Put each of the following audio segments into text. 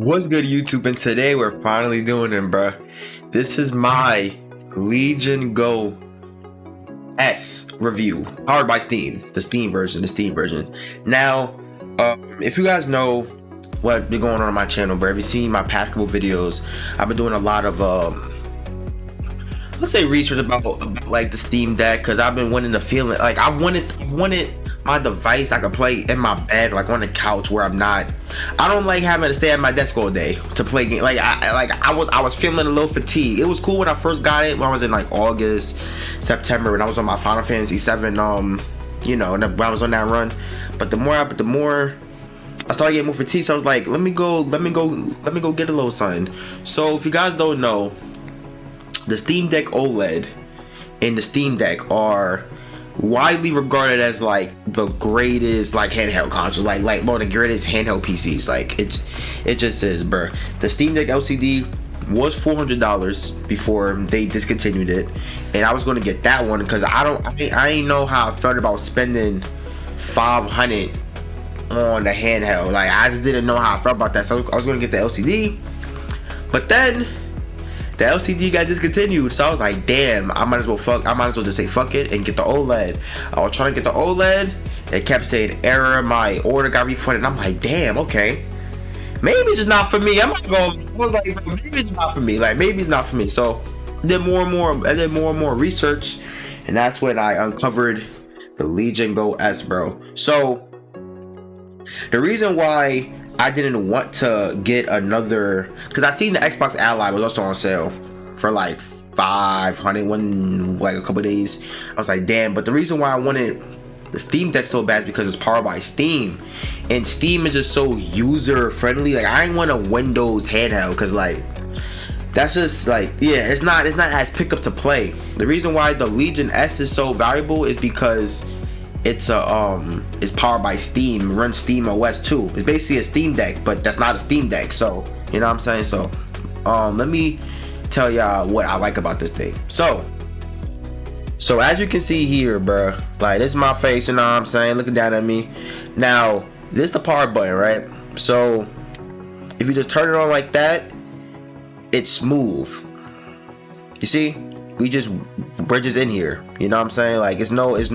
What's good, YouTube? And today we're finally doing it, bruh. This is my Legion Go S review, powered by Steam, the Steam version. Now, if you guys know what been going on my channel, bruh, if you've seen my past couple videos, I've been doing a lot of let's say research about like the Steam Deck, because I've been wanting to feel it. Like I've wanted my device I could play in my bed, like on the couch, where I don't like having to stay at my desk all day to play game. I was feeling a little fatigued. It was cool when I first got it, when I was in like August, September, when I was on my Final Fantasy 7 you know, when I was on that run. But the more I started getting more fatigued, so I was like, let me go get a little something. So if you guys don't know, the Steam Deck OLED and the Steam Deck are widely regarded as like the greatest like handheld consoles, like the greatest handheld PCs. Like it just is, bruh. The Steam Deck LCD was $400 before they discontinued it, and I was going to get that one because I ain't know how I felt about spending $500 on the handheld. Like I just didn't know how I felt about that, so I was going to get the LCD, but then the LCD got discontinued, so I was like, damn, I might as well just say fuck it and get the OLED. I was trying to get the OLED, it kept saying error, my order got refunded, and I'm like, damn, okay, maybe it's just not for me. I was like, maybe it's not for me. Like maybe it's not for me. So I did more and more research, and that's when I uncovered the Legion Go S, bro. So the reason why I didn't want to get another, because I seen the Xbox Ally was also on sale for like $500 like a couple days. I was like, damn. But the reason why I wanted the Steam Deck so bad is because it's powered by Steam, and Steam is just so user friendly. Like I ain't want a Windows handheld, because like that's just like, yeah, it's not as pick up to play. The reason why the Legion S is so valuable is because it's powered by Steam, runs Steam OS too. It's basically a Steam Deck, but that's not a Steam Deck. So you know what I'm saying. So let me tell y'all what I like about this thing. So as you can see here, bruh, like this is my face, you know what I'm saying, looking down at me. Now this is the power button, right? So if you just turn it on like that, it's smooth. You see, we're just in here, you know what I'm saying. Like it's just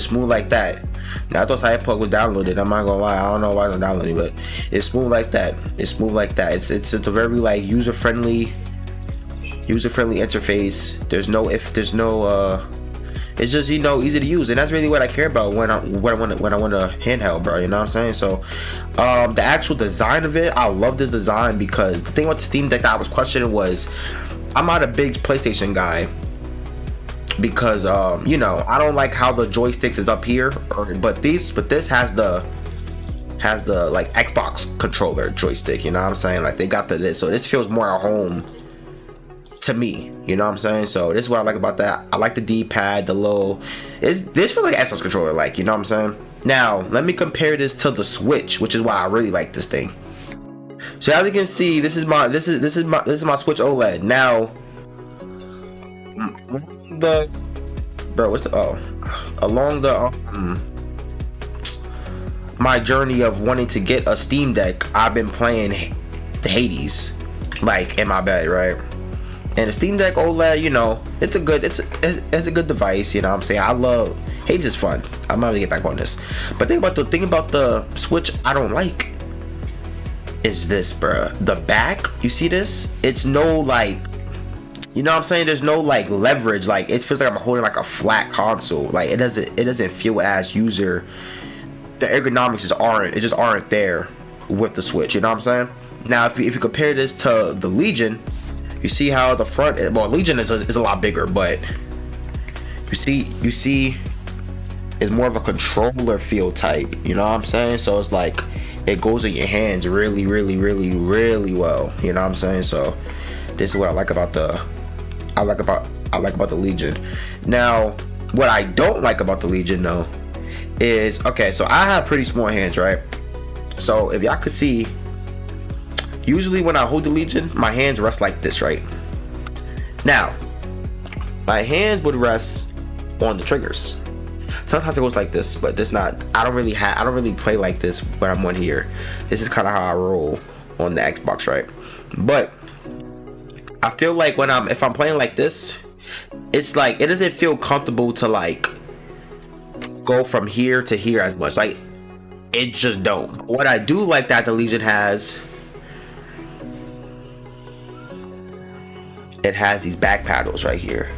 smooth like that. Now I thought Cyberpunk was downloaded. I'm not gonna lie, I don't know why I'm downloading, but it's smooth like that. It's a very like user friendly interface. It's just, you know, easy to use, and that's really what I care about when I want a handheld, bro. You know what I'm saying? So the actual design of it, I love this design, because the thing about the Steam Deck that I was questioning was, I'm not a big PlayStation guy, because you know, I don't like how the joysticks is up here, but this has the like Xbox controller joystick, you know what I'm saying. Like they got this, so this feels more at home to me, you know what I'm saying. So this is what I like about that. I like the D-pad, this feels like an Xbox controller, like, you know what I'm saying. Now let me compare this to the Switch, which is why I really like this thing. So as you can see, this is my Switch OLED. Now along my journey of wanting to get a Steam Deck, I've been playing the Hades like in my bed, right? And the Steam Deck OLED, you know, it's a good device, you know what I'm saying. I love Hades, is fun. I'm gonna get back on this, but the thing about the Switch I don't like is this, bruh. The back, you see this? It's no like, you know what I'm saying, there's no like leverage. Like it feels like I'm holding like a flat console. Like it doesn't feel as user. The ergonomics just aren't there with the Switch, you know what I'm saying. Now if you compare this to the Legion, you see how the front, well, Legion is a lot bigger, but you see it's more of a controller feel type, you know what I'm saying. So it's like it goes in your hands really well, you know what I'm saying. So this is what I like about the Legion. Now what I don't like about the Legion though is, okay, so I have pretty small hands, right? So if y'all could see, usually when I hold the Legion, my hands rest like this, right? Now my hands would rest on the triggers. Sometimes it goes like this, but this not. I don't really play like this when I'm on here. This is kind of how I roll on the Xbox, right? But I feel like if I'm playing like this, it's like it doesn't feel comfortable to like go from here to here as much. Like it just don't. What I do like that the Legion has, it has these back paddles right here.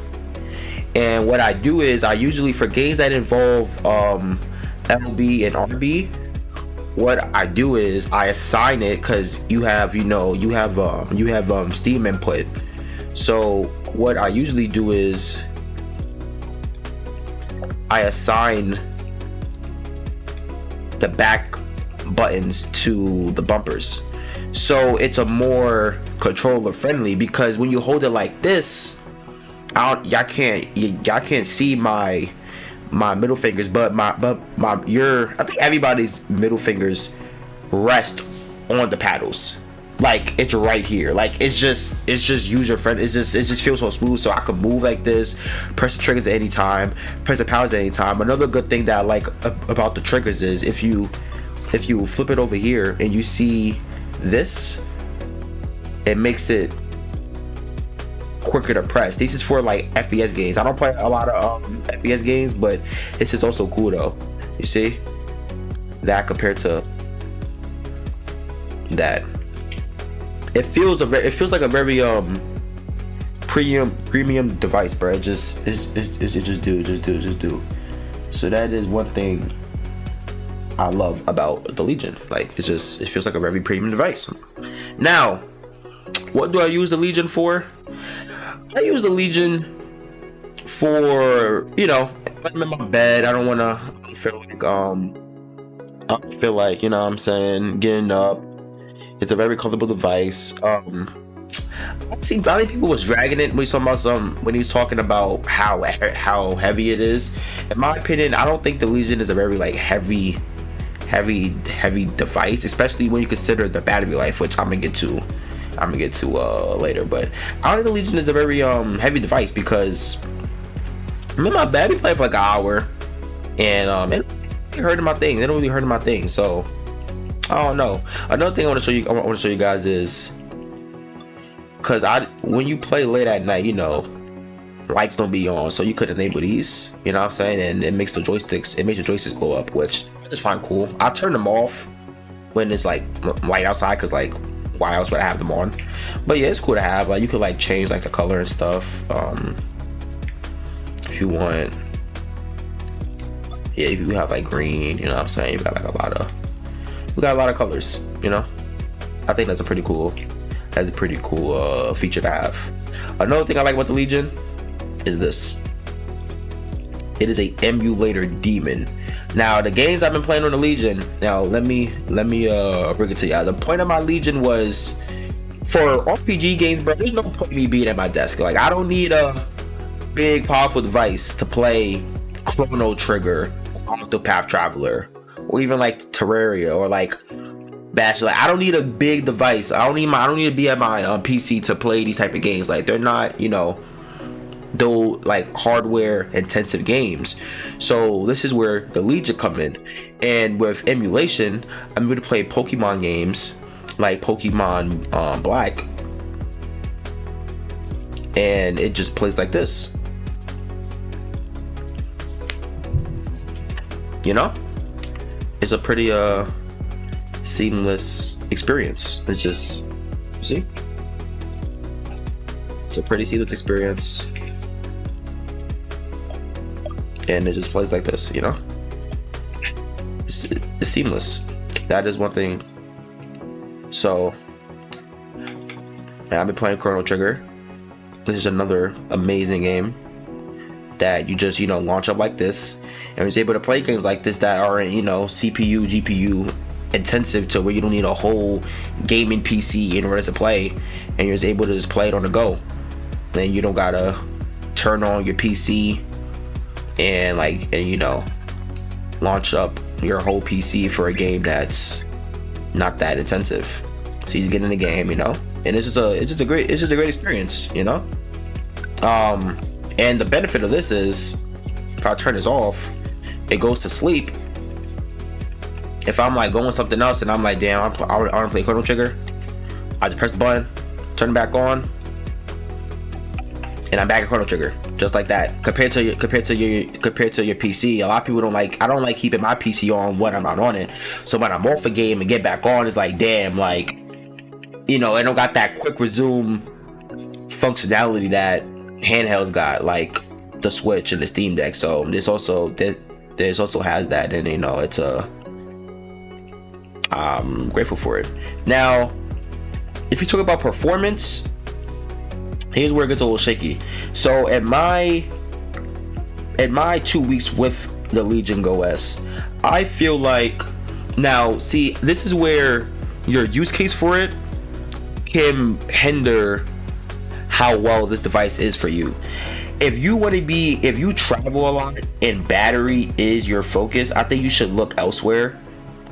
And what I do is I usually, for games that involve LB and RB, what I do is I assign it, because you have Steam input. So what I usually do is I assign the back buttons to the bumpers, so it's a more controller friendly, because when you hold it like this, y'all can't see my middle fingers, but I think everybody's middle fingers rest on the paddles. Like it's right here. Like it's just user friendly. It just feels so smooth. So I can move like this, press the triggers at any time, press the powers at any time. Another good thing that I like about the triggers is if you flip it over here and you see this, it makes it quicker to press. This is for like FPS games. I don't play a lot of FPS games, but this is also cool though. You see that compared to that, it feels like a very premium device, bro. It just do. So that is one thing I love about the Legion. Like it feels like a very premium device. Now, what do I use the Legion for? I use the Legion for, I'm in my bed. I don't want to feel like, you know what I'm saying, getting up. It's a very comfortable device. I think people was dragging it when he was talking about how heavy it is. In my opinion, I don't think the Legion is a very like heavy device, especially when you consider the battery life, which I'm gonna get to later. But I think the Legion is a very heavy device, because I'm in my bed, we play for like an hour, and it really hurting my thing. It don't really hurt my thing. So I don't know. Another thing I want to show you guys is, because when you play late at night, lights don't be on, so you could enable these. You know what I'm saying? And it makes the joysticks glow up, which I just find cool. I turn them off when it's like light outside, because like why else would I have them on? But yeah, it's cool to have. Like you could like change like the color and stuff if you want. Yeah, you have like green, you know what I'm saying? We got a lot of colors, I think that's a pretty cool feature to have. Another thing I like about the Legion is this. It is a emulator demon. Now the games I've been playing on the Legion, now let me bring it to you. The point of my Legion was for RPG games, bro. There's no point in me being at my desk. Like I don't need a big powerful device to play Chrono Trigger, Octopath Traveler, or even like Terraria or like Bash. Like I don't need a big device. I don't need to be at my PC to play these type of games. Like they're not, though like hardware intensive games. So this is where the Legion come in, and with emulation, I'm able to play Pokemon games like Pokemon Black, and it just plays like this. It's a pretty seamless experience. It's just, you see, it's a pretty seamless experience, and it just plays like this. It's seamless. That is one thing. So, and I've been playing Chrono Trigger. This is another amazing game that you just launch up like this, and is able to play games like this that are CPU GPU intensive, to where you don't need a whole gaming PC in order to play, and you're just able to just play it on the go. And you don't gotta turn on your PC and launch up your whole PC for a game that's not that intensive. So you just get in the game, and it's just a great experience, And the benefit of this is, if I turn this off it goes to sleep, if I'm like going something else and I'm like, damn, I want to play Chrono Trigger, I just press the button, turn it back on, and I'm back at Chrono Trigger, just like that. Compared to your PC, a lot of people don't like. I don't like keeping my PC on when I'm not on it. So when I'm off a game and get back on, it's like, damn, like, you know, it don't got that quick resume functionality that handhelds got, like the Switch and the Steam Deck. So this also has that, and you know, it's I'm grateful for it. Now, if you talk about performance, here's where it gets a little shaky. So at my 2 weeks with the Legion Go S, I feel like, now see, this is where your use case for it can hinder how well this device is for you. If you travel a lot and battery is your focus, I think you should look elsewhere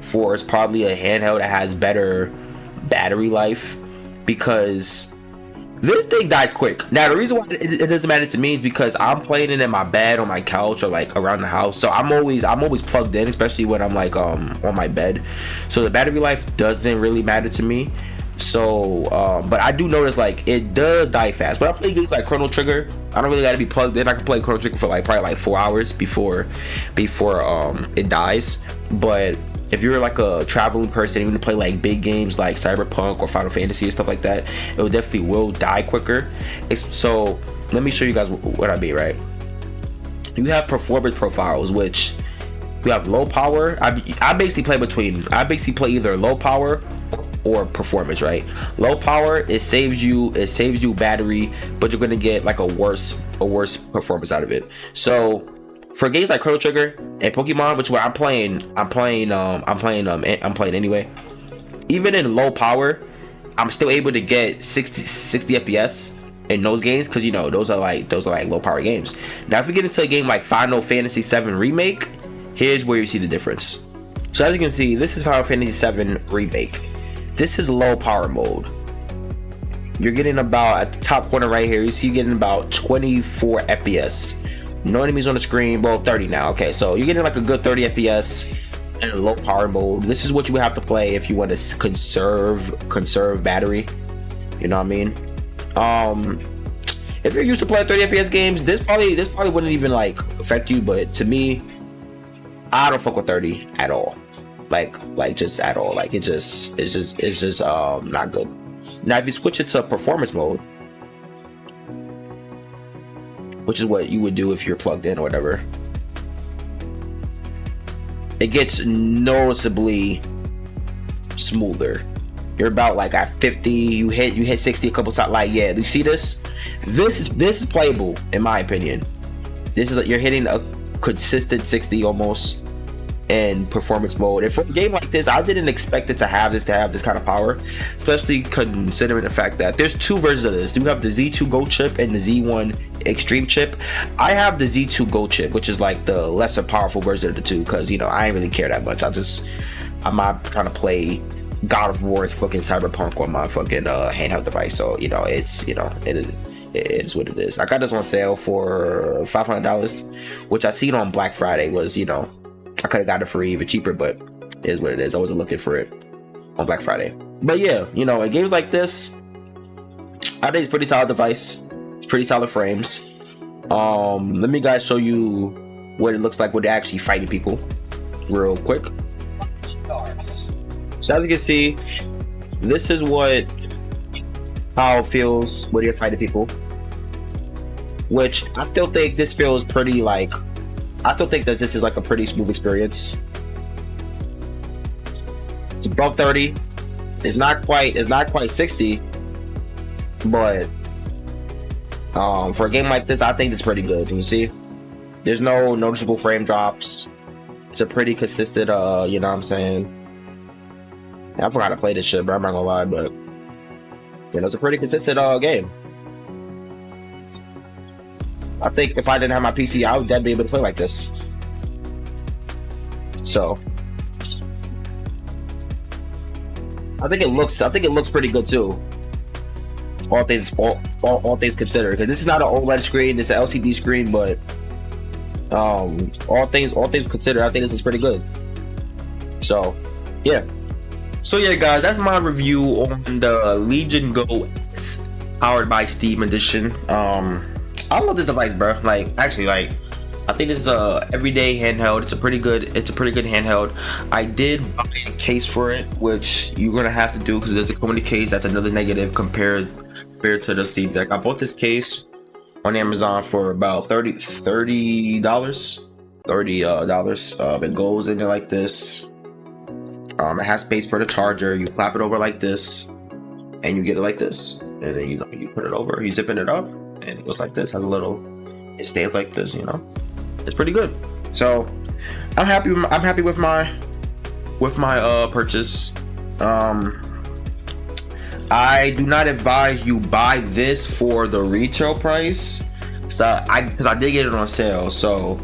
for it's probably a handheld that has better battery life, because this thing dies quick. Now the reason why it doesn't matter to me is because I'm playing it in my bed, on my couch, or like around the house. So I'm always plugged in, especially when I'm like on my bed. So the battery life doesn't really matter to me. So but I do notice like it does die fast. When I play games like Chrono Trigger, I don't really gotta be plugged in. I can play Chrono Trigger for like probably like 4 hours before it dies. But if you're like a traveling person, even to play like big games like Cyberpunk or Final Fantasy and stuff like that, it will die quicker. So let me show you guys what I mean, right? You have performance profiles, which you have low power. I basically play either low power or performance, right? Low power, it saves you battery, but you're gonna get like a worse performance out of it. So for games like Chrono Trigger and Pokemon, which I'm playing anyway, even in low power, I'm still able to get 60 FPS in those games, because you know those are like low power games. Now if we get into a game like Final Fantasy VII Remake, here's where you see the difference. So as you can see, this is Final Fantasy VII Remake. This is low power mode. You're getting about, at the top corner right here, you see you're getting about 24 FPS. No enemies on the screen. Well, 30 now. Okay, so you're getting like a good 30 FPS in low power mode. This is what you would have to play if you want to conserve battery. You know what I mean? If you're used to playing 30 FPS games, this probably wouldn't even like affect you. But to me, I don't fuck with 30 at all. Like just at all. Like it's just not good. Now if you switch it to performance mode, which is what you would do if you're plugged in or whatever, it gets noticeably smoother. You're about like at 50, you hit 60 a couple times. Like, yeah, you see this? This is playable in my opinion. This is like you're hitting a consistent 60 almost in performance mode. And for a game like this, I didn't expect it to have this kind of power, especially considering the fact that there's two versions of this. You have the Z2 Gold chip and the Z1 Extreme chip. I have the Z2 Gold chip, which is like the lesser powerful version of the two, because you know I ain't really care that much. I'm not trying to play God of War's fucking Cyberpunk on my fucking handheld device. So you know it is what it is. I got this on sale for $500, which I seen on Black Friday was, you know, I could have got it for even cheaper, but it is what it is. I wasn't looking for it on Black Friday. But yeah, you know, in games like this, I think it's a pretty solid device. It's pretty solid frames. Let me guys show you what it looks like when they're actually fighting people real quick. So as you can see, this is how it feels when you're fighting people, which I still think this feels pretty like, I still think that this is like a pretty smooth experience. It's above 30. It's not quite 60, but for a game like this, I think it's pretty good. You see, there's no noticeable frame drops. It's a pretty consistent, you know what I'm saying? I forgot to play this shit, bro. I'm not gonna lie, but you know, it's a pretty consistent game. I think if I didn't have my PC, I would definitely be able to play like this. So I think it looks pretty good too. All things considered, because this is not an OLED screen, it's an LCD screen, but All things considered, I think this is pretty good. So yeah. So yeah, guys, that's my review on the Legion Go S powered by Steam edition. I love this device, bro. Like, actually, like, I think this is a everyday handheld. It's a pretty good handheld. I did buy a case for it, which you're gonna have to do because there's a community case. That's another negative compared to the Steam Deck. I bought this case on Amazon for about $30. It goes in there like this. It has space for the charger. You flap it over like this, and you get it like this. And then you put it over. You zipping it up, and it goes like this. Has a little. It stays like this. It's pretty good. So I'm happy. I'm happy with my purchase. I do not advise you buy this for the retail price, because I did get it on sale. So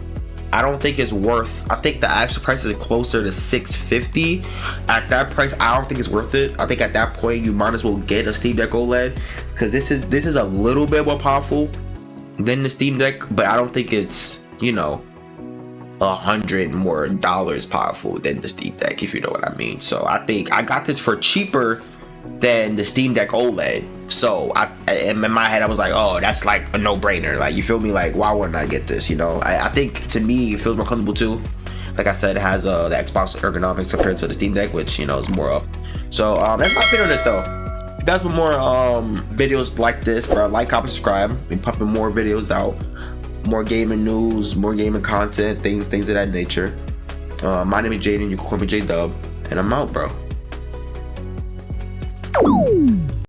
I don't think it's worth. I think the actual price is closer to $650. At that price, I don't think it's worth it. I think at that point you might as well get a Steam Deck OLED, because this is a little bit more powerful than the Steam Deck, but I don't think it's $100 more powerful than the Steam Deck, if you know what I mean. So I think I got this for cheaper than the Steam Deck OLED. So in my head I was like, oh, that's like a no-brainer. Like, you feel me? Like, why wouldn't I get this? I think to me it feels more comfortable too. Like I said, it has the Xbox ergonomics compared to the Steam Deck, which is more up. So that's my opinion on it though. If you guys want more videos like this, bro, like, comment, subscribe. We're pumping more videos out, more gaming news, more gaming content, things of that nature. My name is Jaden. You can call me J-Dub, and I'm out, bro.